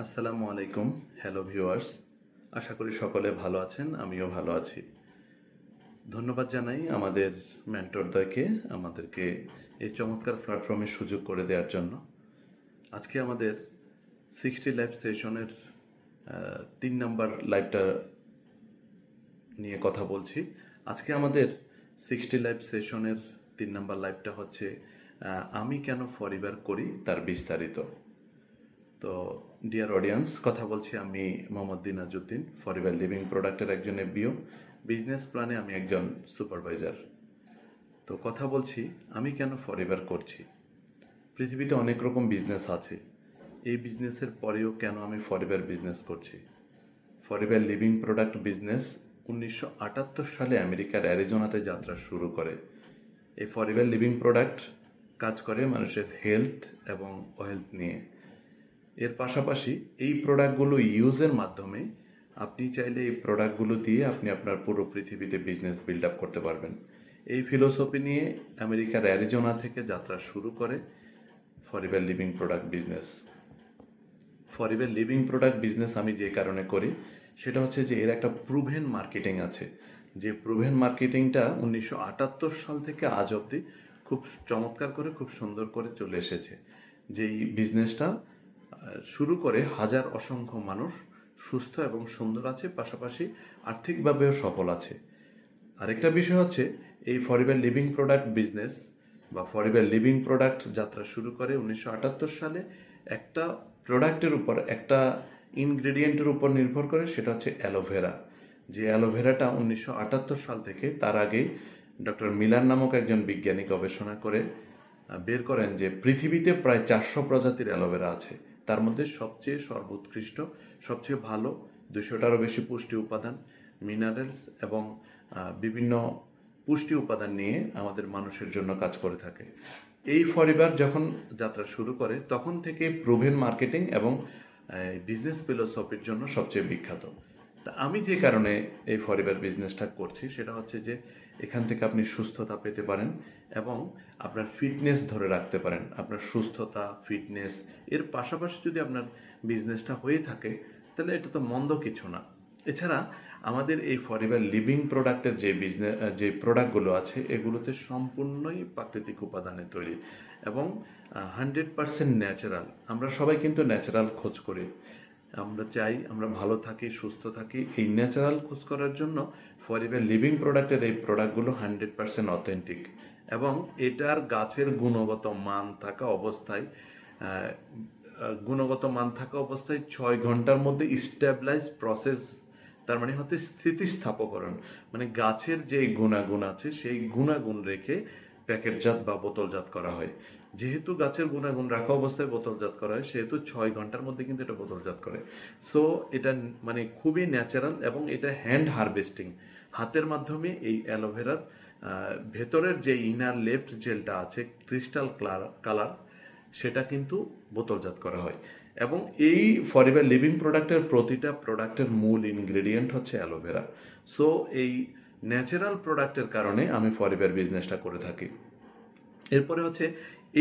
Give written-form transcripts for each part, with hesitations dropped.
আসসালামু আলাইকুম। Hello viewers, আশা করি সকলে ভালো আছেন, আমিও ভালো আছি। ধন্যবাদ জানাই আমাদের মেন্টরদ্বয়কে আমাদেরকে এই চমৎকার প্ল্যাটফর্মের সুযোগ করে দেওয়ার জন্য। আজকে আমাদের 60 লাইভ সেশনের 3 নাম্বার লাইভটা নিয়ে কথা বলছি। আজকে আমাদের 60 লাইভ সেশনের 3 নাম্বার লাইভটা হচ্ছে আমি কেন ফরিবার করি তার বিস্তারিত। তো ডিয়ার অডিয়েন্স, কথা বলছি আমি মোহাম্মদ দিনাজউদ্দিন, ফরিবার লিভিং প্রোডাক্টের একজন এফবিও। বিজনেস প্ল্যানে আমি একজন সুপারভাইজার। তো কথা বলছি আমি কেন ফরিবার করছি। পৃথিবীতে অনেক রকম বিজনেস আছে, এই বিজনেসের পরেও কেন আমি ফরিবার বিজনেস করছি। ফরিবার লিভিং প্রোডাক্ট বিজনেস 1978 সালে আমেরিকার অ্যারিজোনাতে যাত্রা শুরু করে। এই ফরিবার লিভিং প্রোডাক্ট কাজ করে মানুষের হেলথ এবং ওয়েলথ নিয়ে। এর পাশাপাশি এই প্রোডাক্টগুলো ইউজের মাধ্যমে আপনি চাইলে এই প্রোডাক্টগুলো দিয়ে আপনি আপনার পুরো পৃথিবীতে বিজনেস বিল্ড আপ করতে পারবেন। এই ফিলোসফি নিয়ে আমেরিকার অ্যারিজোনা থেকে যাত্রা শুরু করে forever living product business. Forever living product business আমি যে কারণে করি সেটা হচ্ছে যে এর একটা প্রুভেন মার্কেটিং আছে, যে প্রুভেন মার্কেটিংটা 1978 সাল থেকে আজ অবধি খুব চমৎকার করে, খুব সুন্দর করে চলে এসেছে। যেই বিজনেসটা শুরু করে হাজার অসংখ্য মানুষ সুস্থ এবং সুন্দর আছে, পাশাপাশি আর্থিকভাবেও সফল আছে। আরেকটা বিষয় হচ্ছে এই ফরিবার লিভিং প্রোডাক্ট বিজনেস বা ফরিবার লিভিং প্রোডাক্ট যাত্রা শুরু করে 1978 সালে একটা প্রোডাক্টের উপর, একটা ইনগ্রেডিয়েন্টের উপর নির্ভর করে, সেটা হচ্ছে অ্যালোভেরা। যে অ্যালোভেরাটা 1978 সাল থেকে, তার আগেই ডক্টর মিলার নামক একজন বিজ্ঞানী গবেষণা করে বের করেন যে পৃথিবীতে প্রায় 400 প্রজাতির অ্যালোভেরা আছে। তার মধ্যে সবচেয়ে সর্বোৎকৃষ্ট, সবচেয়ে ভালো, 200টারও বেশি পুষ্টি উপাদান, মিনারেলস এবং বিভিন্ন পুষ্টি উপাদান নিয়ে আমাদের মানুষের জন্য কাজ করে থাকে। এই ফরিবার যখন যাত্রা শুরু করে তখন থেকে প্রুভেন মার্কেটিং এবং বিজনেস ফিলোসফির জন্য সবচেয়ে বিখ্যাত। তা আমি যে কারণে এই ফরিবার বিজনেসটা করছি সেটা হচ্ছে যে এখান থেকে আপনি সুস্থতা পেতে পারেন এবং আপনার ফিটনেস ধরে রাখতে পারেন। আপনার সুস্থতা, ফিটনেস এর পাশাপাশি যদি আপনার বিজনেসটা হয়ে থাকে তাহলে এটা তো মন্দ কিছু না। এছাড়া আমাদের এই ফরিবার লিভিং প্রোডাক্টের যে প্রোডাক্টগুলো আছে এগুলোতে সম্পূর্ণই প্রাকৃতিক উপাদানে তৈরি এবং 100% ন্যাচারাল। আমরা সবাই কিন্তু ন্যাচারাল খোঁজ করি, আমরা চাই আমরা ভালো থাকি, সুস্থ থাকি। এই ন্যাচারাল খোঁজ করার জন্য ফরিবার লিভিং প্রোডাক্টের এই প্রোডাক্টগুলো 100% অথেন্টিক এবং এটার গাছের গুণগত মান থাকা অবস্থায় 6 ঘন্টার মধ্যে স্টেবিলাইজ প্রসেস, তার মানে হচ্ছে স্থিতিস্থাপকরণ, মানে গাছের যে গুণাগুণ আছে সেই গুণাগুণ রেখে প্যাকেটজাত বা বোতলজাত করা হয়। যেহেতু গাছের গুণাগুণ রাখা অবস্থায় বোতলজাত করা হয় সেহেতু 6 ঘন্টার মধ্যে কিন্তু এটা বোতলজাত করে। সো এটা মানে খুবই ন্যাচারাল এবং এটা হ্যান্ড হারভেস্টিং, হাতের মাধ্যমে এই অ্যালোভেরার ভেতরের যে ইনার লেফট জেলটা আছে ক্রিস্টাল কালার, সেটা কিন্তু বোতলজাত করা হয়। এবং এই ফরিবার লিভিং প্রোডাক্টের প্রতিটা প্রোডাক্টের মূল ইনগ্রেডিয়েন্ট হচ্ছে অ্যালোভেরা। সো এই ন্যাচারাল প্রোডাক্টের কারণে আমি ফরিবার বিজনেসটা করে থাকি। এরপরে হচ্ছে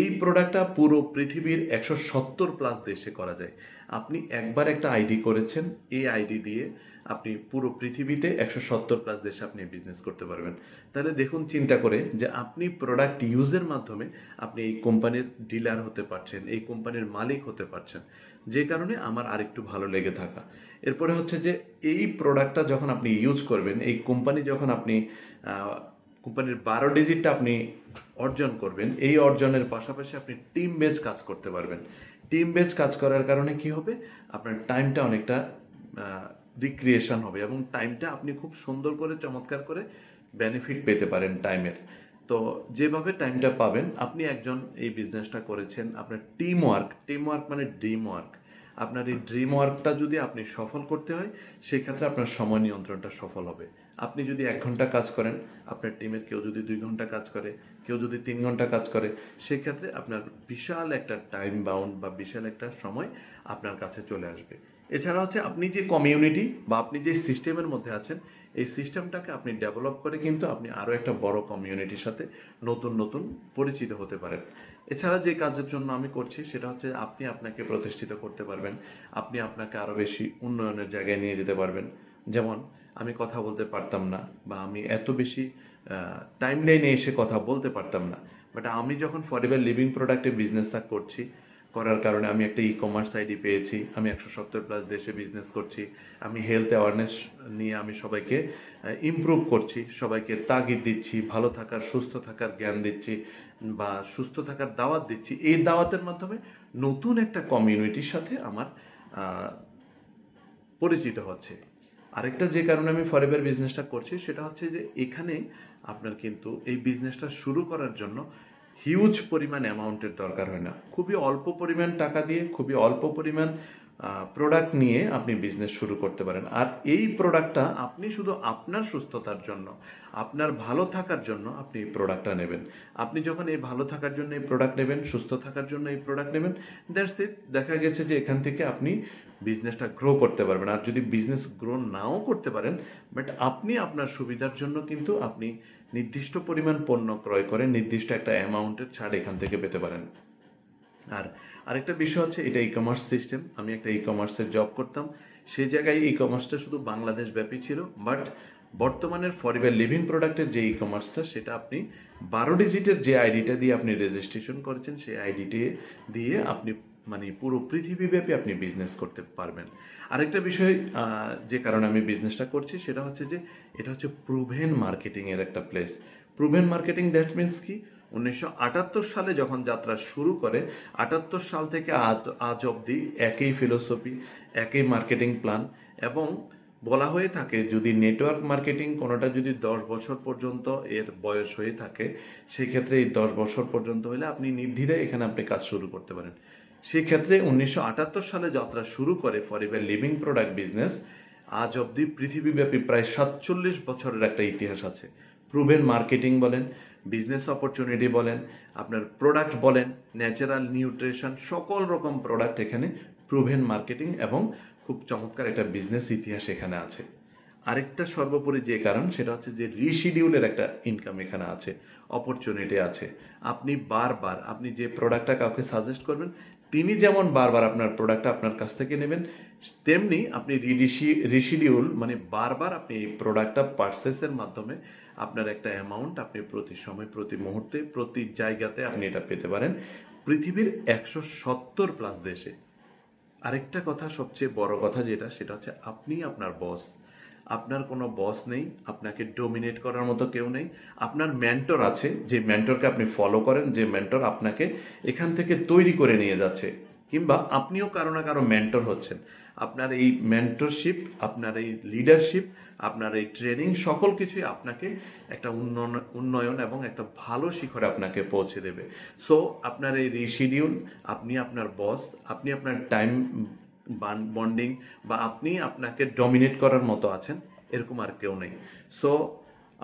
এই প্রোডাক্টটা পুরো পৃথিবীর 170+ দেশে করা যায়। আপনি একবার একটা আইডি করেছেন, এই আইডি দিয়ে আপনি পুরো পৃথিবীতে 170+ দেশে আপনি বিজনেস করতে পারবেন। তাহলে দেখুন চিন্তা করে যে আপনি প্রোডাক্ট ইউজের মাধ্যমে আপনি এই কোম্পানির ডিলার হতে পারছেন, এই কোম্পানির মালিক হতে পারছেন, যে কারণে আমার আরেকটু ভালো লেগে থাকা। এরপরে হচ্ছে যে এই প্রোডাক্টটা যখন আপনি ইউজ করবেন, এই কোম্পানি যখন আপনি কোম্পানির 12 ডিজিটটা আপনি অর্জন করবেন, এই অর্জনের পাশাপাশি আপনি টিম বেজ কাজ করতে পারবেন। টিম বেজ কাজ করার কারণে কি হবে, আপনার টাইমটা অনেকটা রিক্রিয়েশন হবে এবং টাইমটা আপনি খুব সুন্দর করে, চমৎকার করে বেনিফিট পেতে পারেন টাইমের। তো যেভাবে টাইমটা পাবেন, আপনি একজন এই বিজনেসটা করেছেন, আপনার টিম ওয়ার্ক মানে ড্রিম ওয়ার্ক, আপনার এই ড্রিম ওয়ার্কটা যদি আপনি সফল করতে হয় সেক্ষেত্রে আপনার সময় নিয়ন্ত্রণটা সফল হবে। আপনি যদি 1 ঘন্টা কাজ করেন, আপনার টিমের কেউ যদি 2 ঘন্টা কাজ করে, কেউ যদি 3 ঘন্টা কাজ করে, সেক্ষেত্রে আপনার বিশাল একটা টাইম বাউন্ড বা বিশাল একটা সময় আপনার কাছে চলে আসবে। এছাড়া হচ্ছে আপনি যে কমিউনিটি বা আপনি যে সিস্টেমের মধ্যে আছেন, এই সিস্টেমটাকে আপনি ডেভেলপ করে কিন্তু আপনি আরও একটা বড় কমিউনিটির সাথে নতুন নতুন পরিচিত হতে পারেন। এছাড়া যে কাজের জন্য আমি করছি সেটা হচ্ছে আপনি আপনাকে প্রতিষ্ঠিত করতে পারবেন, আপনি আপনাকে আরও বেশি উন্নয়নের জায়গায় নিয়ে যেতে পারবেন। যেমন আমি কথা বলতে পারতাম না, বা আমি এত বেশি টাইম লাইনে এসে কথা বলতে পারতাম না, বাট আমি যখন ফরএভার লিভিং প্রোডাক্টে বিজনেসটা করছি, করার কারণে আমি একটা ই কমার্স আইডি পেয়েছি, আমি 170+ দেশে বিজনেস করছি, আমি হেলথ অ্যাওয়ারনেস নিয়ে আমি সবাইকে ইমপ্রুভ করছি, সবাইকে তাগিদ দিচ্ছি, ভালো থাকার সুস্থ থাকার জ্ঞান দিচ্ছি বা সুস্থ থাকার দাওয়াত দিচ্ছি। এই দাওয়াতের মাধ্যমে নতুন একটা কমিউনিটির সাথে আমার পরিচিত হচ্ছে। আরেকটা যে কারণে আমি ফরএভার বিজনেসটা করছি সেটা হচ্ছে যে এখানে আপনার কিন্তু এই বিজনেসটা শুরু করার জন্য হিউজ পরিমাণ অ্যামাউন্টের দরকার হয় না, খুবই অল্প পরিমাণ টাকা দিয়ে খুবই অল্প পরিমাণ প্রোডাক্ট নিয়ে আপনি বিজনেস শুরু করতে পারেন। আর এই প্রোডাক্টটা আপনি শুধু আপনার সুস্থতার জন্য, আপনার ভালো থাকার জন্য আপনি এই প্রোডাক্টটা নেবেন। আপনি যখন এই ভালো থাকার জন্য এই প্রোডাক্ট নেবেন, সুস্থ থাকার জন্য এই প্রোডাক্ট নেবেন, দ্যাটস ইট। দেখা গেছে যে এখান থেকে আপনি বিজনেসটা গ্রো করতে পারবেন। আর যদি বিজনেস গ্রো নাও করতে পারেন, বাট আপনি আপনার সুবিধার জন্য কিন্তু আপনি নির্দিষ্ট পরিমাণ পণ্য ক্রয় করে নির্দিষ্ট একটা অ্যামাউন্টের ছাড় এখান থেকে পেতে পারেন। আর আরেকটা বিষয় হচ্ছে এটা ই কমার্স সিস্টেম। আমি একটা ই কমার্সের জব করতাম, সেই জায়গায় ই কমার্সটা শুধু বাংলাদেশ ব্যাপী ছিল, বাট বর্তমানের ফরএভার লিভিং প্রোডাক্টের যে ই কমার্সটা সেটা আপনি 12 ডিজিটের যে আইডিটা দিয়ে আপনি রেজিস্ট্রেশন করেছেন সেই আইডিটি দিয়ে আপনি মানে পুরো পৃথিবীব্যাপী আপনি বিজনেস করতে পারবেন। আরেকটা বিষয় যে কারণে আমি বিজনেসটা করছি সেটা হচ্ছে যে এটা হচ্ছে প্রুভেন মার্কেটিংয়ের একটা place. Proven marketing that means কি, 1978 সালে যখন যাত্রা শুরু করে, 78 সাল থেকে আজ অবধি একই ফিলোসফি, একই মার্কেটিং প্ল্যান, এবং বলা হয়ে থাকে যদি নেটওয়ার্ক মার্কেটিং কোনোটা যদি 10 বছর পর্যন্ত এর বয়স হয়ে থাকে, সেই ক্ষেত্রে এই 10 বছর পর্যন্ত হলে আপনি নির্দ্বিধায় এখানে আপনি কাজ শুরু করতে পারেন। সেই ক্ষেত্রে 1978 সালে যাত্রা শুরু করে ফরএভার লিভিং প্রোডাক্ট বিজনেস, আজ অবধি পৃথিবীব্যাপী প্রায় 47 বছরের একটা ইতিহাস আছে। প্রুভেন মার্কেটিং বলেন, বিজনেস অপরচুনিটি বলেন, আপনার প্রোডাক্ট বলেন, ন্যাচারাল নিউট্রিশন, সকল রকম প্রোডাক্ট এখানে প্রুভেন মার্কেটিং এবং খুব চমৎকার একটা বিজনেস ইতিহাস এখানে আছে। আরেকটা সর্বোপরি যে কারণ সেটা হচ্ছে যে রিশিডিউলের একটা ইনকাম এখানে আছে, অপরচুনিটি আছে। আপনি বারবার আপনি যে প্রোডাক্টটা কাউকে সাজেস্ট করবেন, তিনি যেমন বারবার আপনার প্রোডাক্টটা আপনার কাছ থেকে নেবেন, তেমনি আপনি রিশিডিউল মানে বারবার আপনি এই প্রোডাক্টটা পারচেসের মাধ্যমে আপনার একটা অ্যামাউন্ট আপনি প্রতি সময়, প্রতি মুহূর্তে, প্রতি জায়গাতে আপনি এটা পেতে পারেন পৃথিবীর 170+ দেশে। আরেকটা কথা, সবচেয়ে বড় কথা যেটা, সেটা হচ্ছে আপনি আপনার বস। আপনার কোনো বস নেই, আপনাকে ডোমিনেট করার মতো কেউ নেই। আপনার মেন্টর আছে, যে মেন্টরকে আপনি ফলো করেন, যে মেন্টর আপনাকে এখান থেকে তৈরি করে নিয়ে যাচ্ছে, কিংবা আপনিও কারো না কারো মেন্টর হচ্ছেন। আপনার এই মেন্টরশিপ, আপনার এই লিডারশিপ, আপনার এই ট্রেনিং, সকল কিছুই আপনাকে একটা উন্নয়ন এবং একটা ভালো শিখরে আপনাকে পৌঁছে দেবে। সো আপনার এই রিশিডিউল, আপনি আপনার বস, আপনি আপনার টাইম বন্ডিং, বা আপনি আপনাকে ডমিনেট করার মতো আছেন, এরকম আর কেউ নেই। সো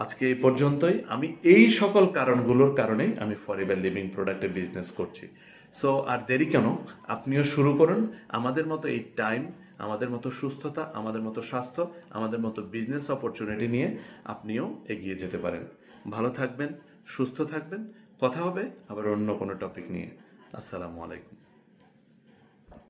আজকে এই পর্যন্তই। আমি এই সকল কারণগুলোর কারণেই আমি ফরএভার লিভিং প্রোডাক্টে বিজনেস করছি। সো আর দেরি কেন, আপনিও শুরু করুন। আমাদের মতো এই টাইম, আমাদের মতো সুস্থতা, আমাদের মতো স্বাস্থ্য, আমাদের মতো বিজনেস অপরচুনিটি নিয়ে আপনিও এগিয়ে যেতে পারেন। ভালো থাকবেন, সুস্থ থাকবেন। কথা হবে আবার অন্য কোনো টপিক নিয়ে। আসসালামু আলাইকুম।